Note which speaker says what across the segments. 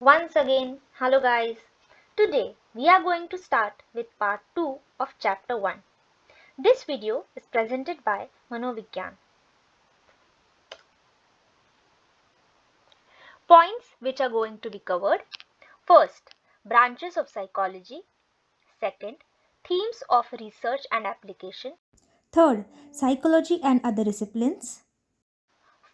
Speaker 1: Once again, hello guys. Today we are going to start with part 2 of chapter 1. This video is presented by Manovigyan. Points which are going to be covered. First, branches of psychology. Second, themes of research and application.
Speaker 2: Third, psychology and other disciplines.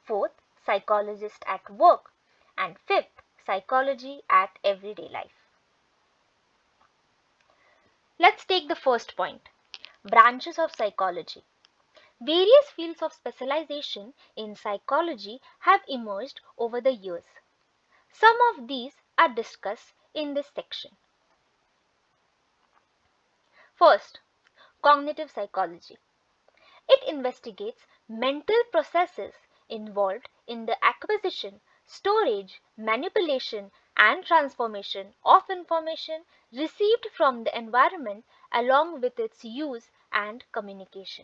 Speaker 1: Fourth, psychologist at work. And fifth, psychology at everyday life. Let's take the first point. Branches of psychology. Various fields of specialization in psychology have emerged over the years. Some of these are discussed in this section. First, cognitive psychology. It investigates mental processes involved in the acquisition, storage, manipulation, and transformation of information received from the environment along with its use and communication.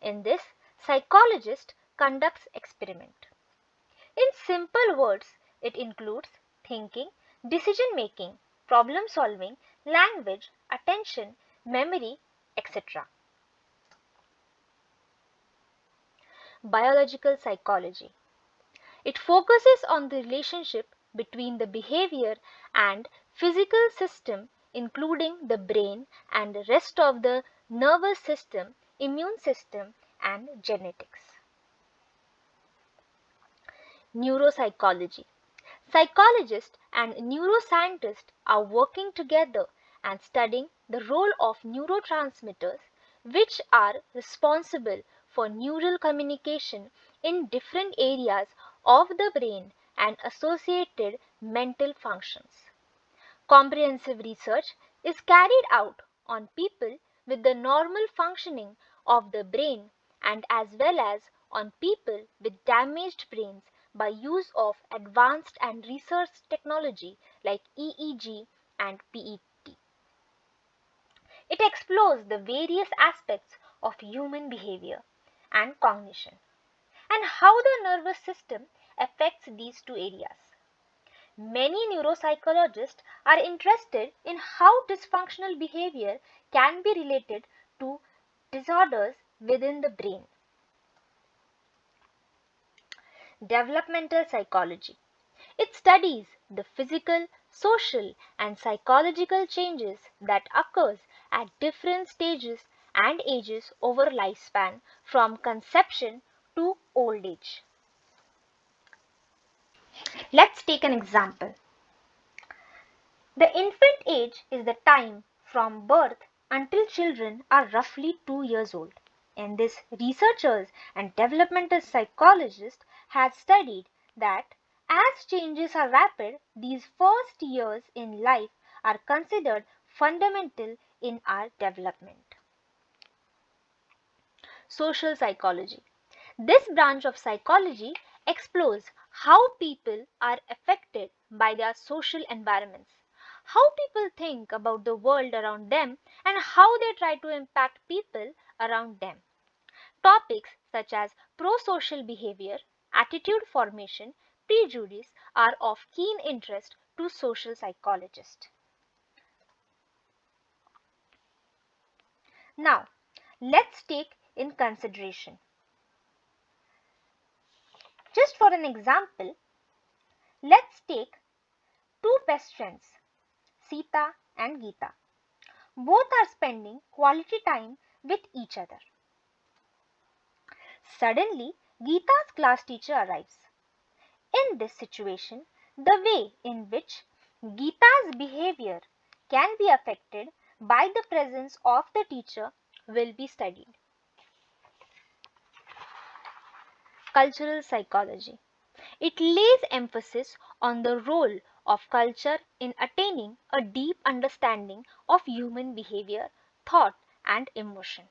Speaker 1: In this, psychologist conducts experiment. In simple words, it includes thinking, decision making, problem solving, language, attention, memory, etc. Biological psychology. It focuses on the relationship between the behavior and physical system, including the brain and the rest of the nervous system, immune system, and genetics. Neuropsychology. Psychologists and neuroscientists are working together and studying the role of neurotransmitters, which are responsible for neural communication in different areas of the brain and associated mental functions. Comprehensive research is carried out on people with the normal functioning of the brain and as well as on people with damaged brains by use of advanced and research technology like EEG and PET. It explores the various aspects of human behavior and cognition and how the nervous system affects these two areas. Many neuropsychologists are interested in how dysfunctional behavior can be related to disorders within the brain. Developmental psychology. It studies the physical, social, and psychological changes that occurs at different stages and ages over lifespan from conception to old age. Let's take an example. The infant age is the time from birth until children are roughly 2 years old. In this, researchers and developmental psychologists have studied that as changes are rapid, these first years in life are considered fundamental in our development. Social psychology. This branch of psychology explores how people are affected by their social environments, how people think about the world around them, and how they try to impact people around them. Topics such as pro-social behavior, attitude formation, prejudice are of keen interest to social psychologists. Now, let's take in consideration. Just for an example, let's take two best friends, Sita and Geeta. Both are spending quality time with each other. Suddenly, Geeta's class teacher arrives. In this situation, the way in which Geeta's behavior can be affected by the presence of the teacher will be studied. Cultural psychology. It lays emphasis on the role of culture in attaining a deep understanding of human behavior, thought, and emotion.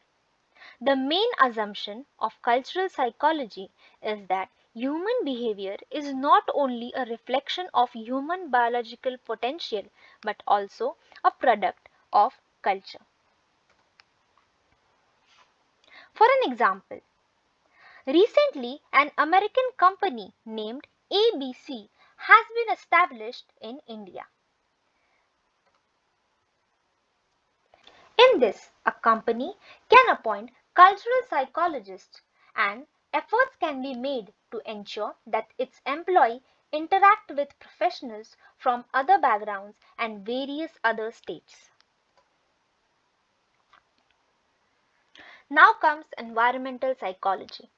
Speaker 1: The main assumption of cultural psychology is that human behavior is not only a reflection of human biological potential but also a product of culture. For an example, recently an American company named ABC has been established in India. In this, a company can appoint cultural psychologists and efforts can be made to ensure that its employees interact with professionals from other backgrounds and various other states. Now comes environmental psychology.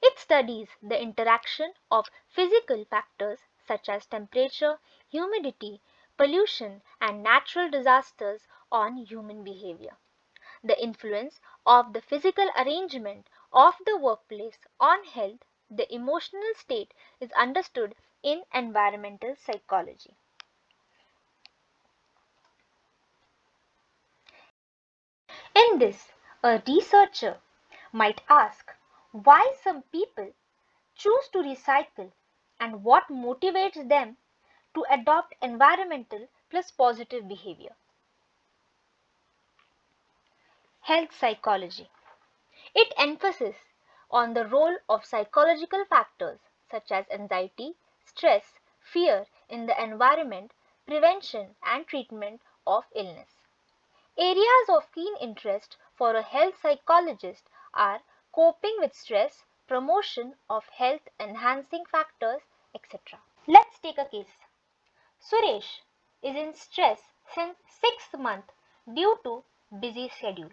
Speaker 1: It studies the interaction of physical factors such as temperature, humidity, pollution, and natural disasters on human behavior. The influence of the physical arrangement of the workplace on health, the emotional state is understood in environmental psychology. In this, a researcher might ask why some people choose to recycle and what motivates them to adopt environmental plus positive behavior. Health psychology. It emphasizes on the role of psychological factors such as anxiety, stress, fear in the environment, prevention and treatment of illness. Areas of keen interest for a health psychologist are coping with stress, promotion of health enhancing factors, etc. Let's take a case. Suresh is in stress since 6 months due to busy schedule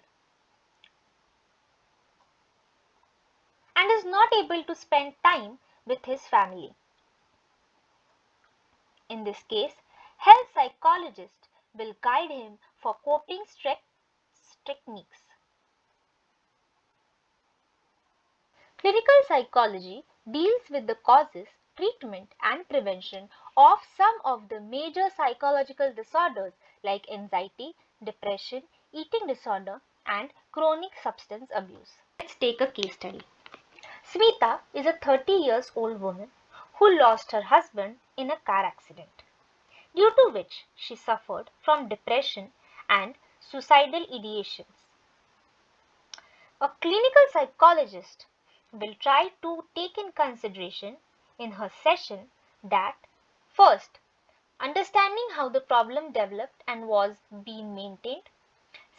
Speaker 1: and is not able to spend time with his family. In this case, health psychologist will guide him for coping stress techniques. Clinical psychology deals with the causes, treatment and prevention of some of the major psychological disorders like anxiety, depression, eating disorder and chronic substance abuse. Let's take a case study. Smita is a 30 years old woman who lost her husband in a car accident, due to which she suffered from depression and suicidal ideations. A clinical psychologist will try to take in consideration in her session that first, understanding how the problem developed and was being maintained.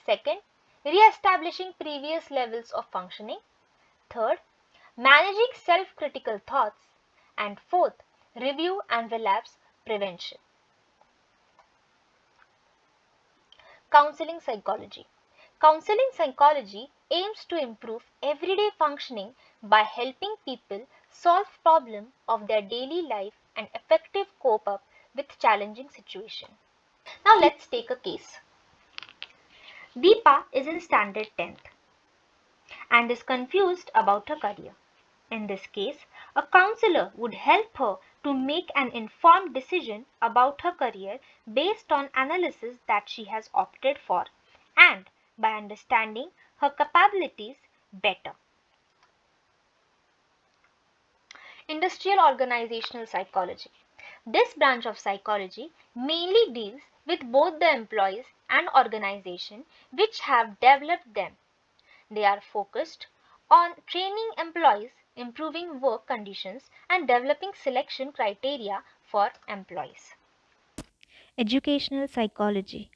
Speaker 1: Second, re-establishing previous levels of functioning. Third, managing self-critical thoughts. And fourth, review and relapse prevention. Counseling psychology. Counseling psychology aims to improve everyday functioning by helping people solve problems of their daily life and effective cope up with challenging situations. Now let's take a case. Deepa is in standard 10th and is confused about her career. In this case, a counselor would help her to make an informed decision about her career based on analysis that she has opted for and by understanding her capabilities better. Industrial organizational psychology. This branch of psychology mainly deals with both the employees and organization which have developed them. They are focused on training employees, improving work conditions, and developing selection criteria for employees.
Speaker 2: Educational psychology.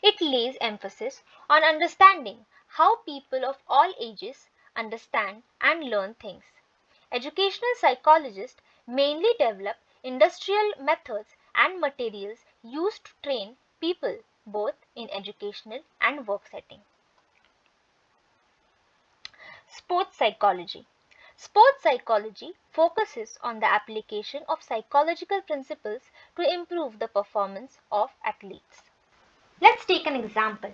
Speaker 1: It lays emphasis on understanding how people of all ages understand and learn things. Educational psychologists mainly develop industrial methods and materials used to train people both in educational and work settings. Sports psychology. Sports psychology focuses on the application of psychological principles to improve the performance of athletes. Let's take an example.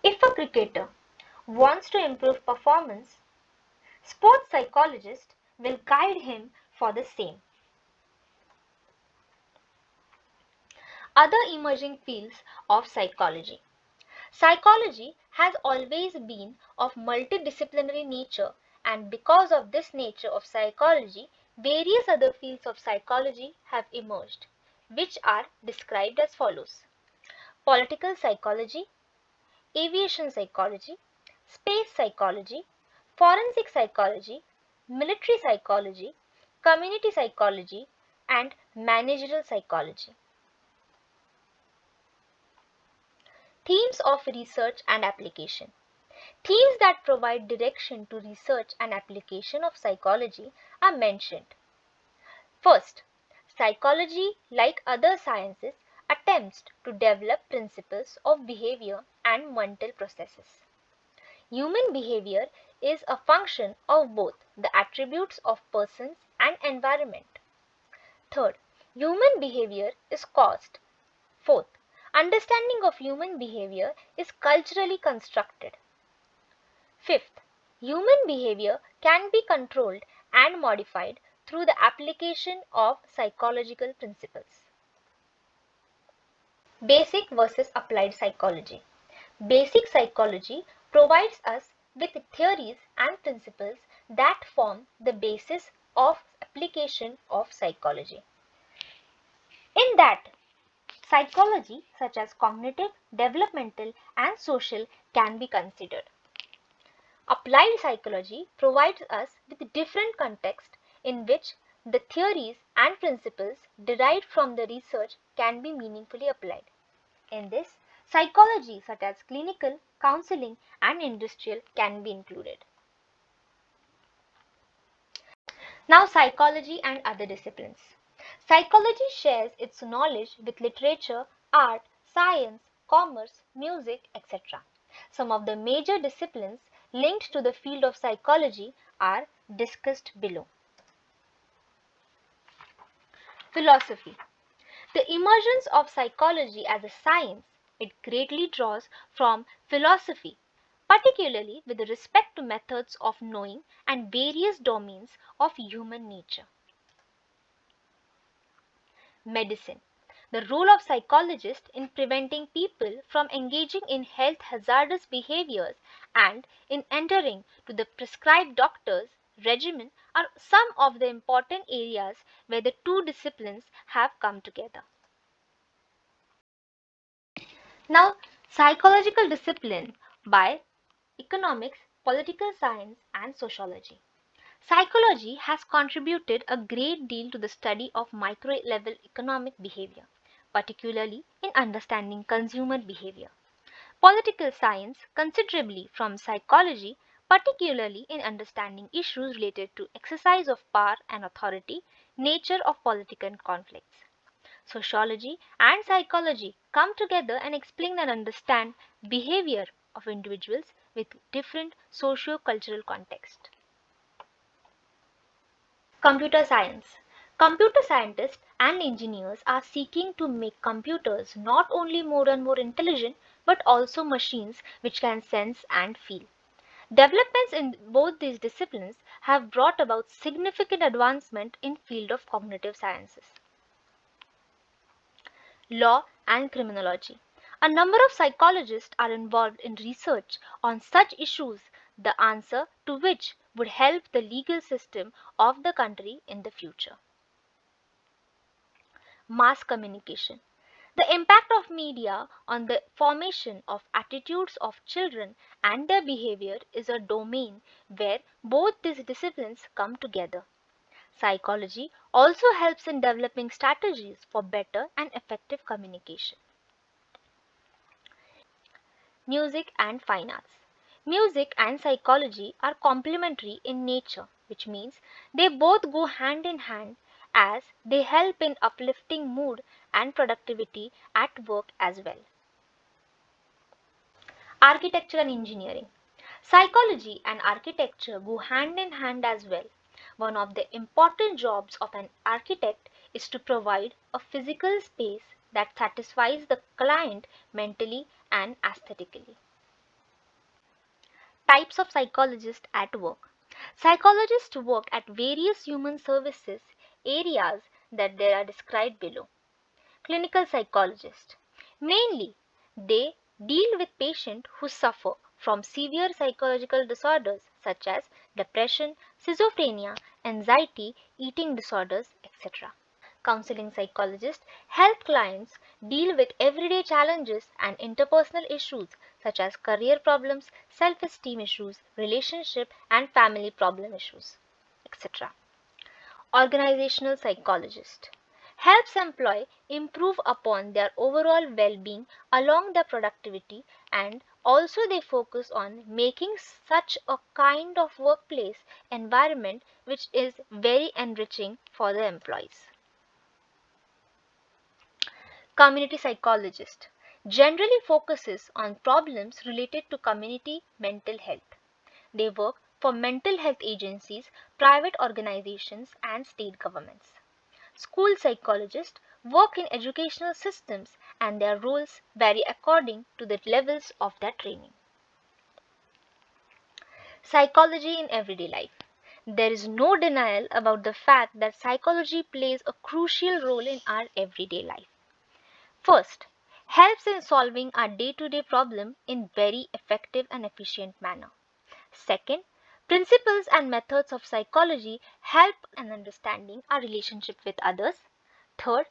Speaker 1: If a cricketer wants to improve performance, sports psychologist will guide him for the same. Other emerging fields of psychology. Psychology has always been of multidisciplinary nature, and because of this nature of psychology, various other fields of psychology have emerged, which are described as follows. Political psychology, aviation psychology, space psychology, forensic psychology, military psychology, community psychology, and managerial psychology. Themes of research and application. Themes that provide direction to research and application of psychology are mentioned. First, psychology, like other sciences, attempts to develop principles of behavior and mental processes. Human behavior is a function of both the attributes of persons and environment. Third, human behavior is caused. Fourth, understanding of human behavior is culturally constructed. Fifth, human behavior can be controlled and modified through the application of psychological principles. Basic versus applied psychology. Basic psychology provides us with theories and principles that form the basis of application of psychology. In that, psychology such as cognitive, developmental, and social can be considered. Applied psychology provides us with different contexts in which the theories and principles derived from the research can be meaningfully applied. In this, psychology such as clinical, counseling, and industrial can be included. Now, psychology and other disciplines. Psychology shares its knowledge with literature, art, science, commerce, music, etc. Some of the major disciplines linked to the field of psychology are discussed below. Philosophy. The emergence of psychology as a science, it greatly draws from philosophy, particularly with respect to methods of knowing and various domains of human nature. Medicine. The role of psychologists in preventing people from engaging in health hazardous behaviors and in entering to the prescribed doctor's regimen are some of the important areas where the two disciplines have come together. Now, psychological discipline by economics, political science, and sociology. Psychology has contributed a great deal to the study of micro-level economic behavior, particularly in understanding consumer behavior. Political science considerably from psychology, particularly in understanding issues related to exercise of power and authority, nature of political conflicts. Sociology and psychology come together and explain and understand behavior of individuals with different socio-cultural contexts. Computer science. Computer scientists and engineers are seeking to make computers not only more and more intelligent but also machines which can sense and feel. Developments in both these disciplines have brought about significant advancement in field of cognitive sciences. Law and criminology. A number of psychologists are involved in research on such issues, the answer to which would help the legal system of the country in the future. Mass communication. The impact of media on the formation of attitudes of children and their behavior is a domain where both these disciplines come together. Psychology also helps in developing strategies for better and effective communication. Music and fine arts. Music and psychology are complementary in nature, which means they both go hand in hand as they help in uplifting mood and productivity at work as well. Architecture and engineering. Psychology and architecture go hand in hand as well. One of the important jobs of an architect is to provide a physical space that satisfies the client mentally and aesthetically. Types of psychologists at work. Psychologists work at various human services areas that they are described below. Clinical psychologists. Mainly, they deal with patients who suffer from severe psychological disorders such as depression, schizophrenia, anxiety, eating disorders, etc. Counseling psychologists help clients deal with everyday challenges and interpersonal issues such as career problems, self-esteem issues, relationship and family problem issues, etc. Organizational psychologist. helps employee improve upon their overall well-being along their productivity, and also they focus on making such a kind of workplace environment which is very enriching for the employees. Community psychologist generally focuses on problems related to community mental health. They work for mental health agencies, private organizations, and state governments. School psychologists work in educational systems and their roles vary according to the levels of their training. Psychology in everyday life. There is no denial about the fact that psychology plays a crucial role in our everyday life. First, helps in solving our day-to-day problem in very effective and efficient manner. Second, principles and methods of psychology help in understanding our relationship with others. Third,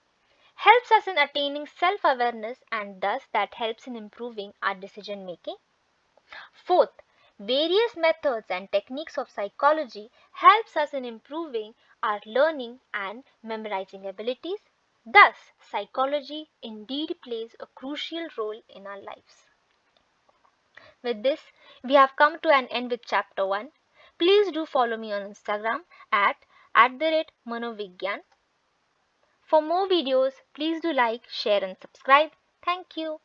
Speaker 1: helps us in attaining self-awareness and thus that helps in improving our decision making. Fourth, various methods and techniques of psychology helps us in improving our learning and memorizing abilities. Thus, psychology indeed plays a crucial role in our lives. With this, we have come to an end with chapter 1. Please do follow me on Instagram at @manovigyan. For more videos, please do like, share and subscribe. Thank you.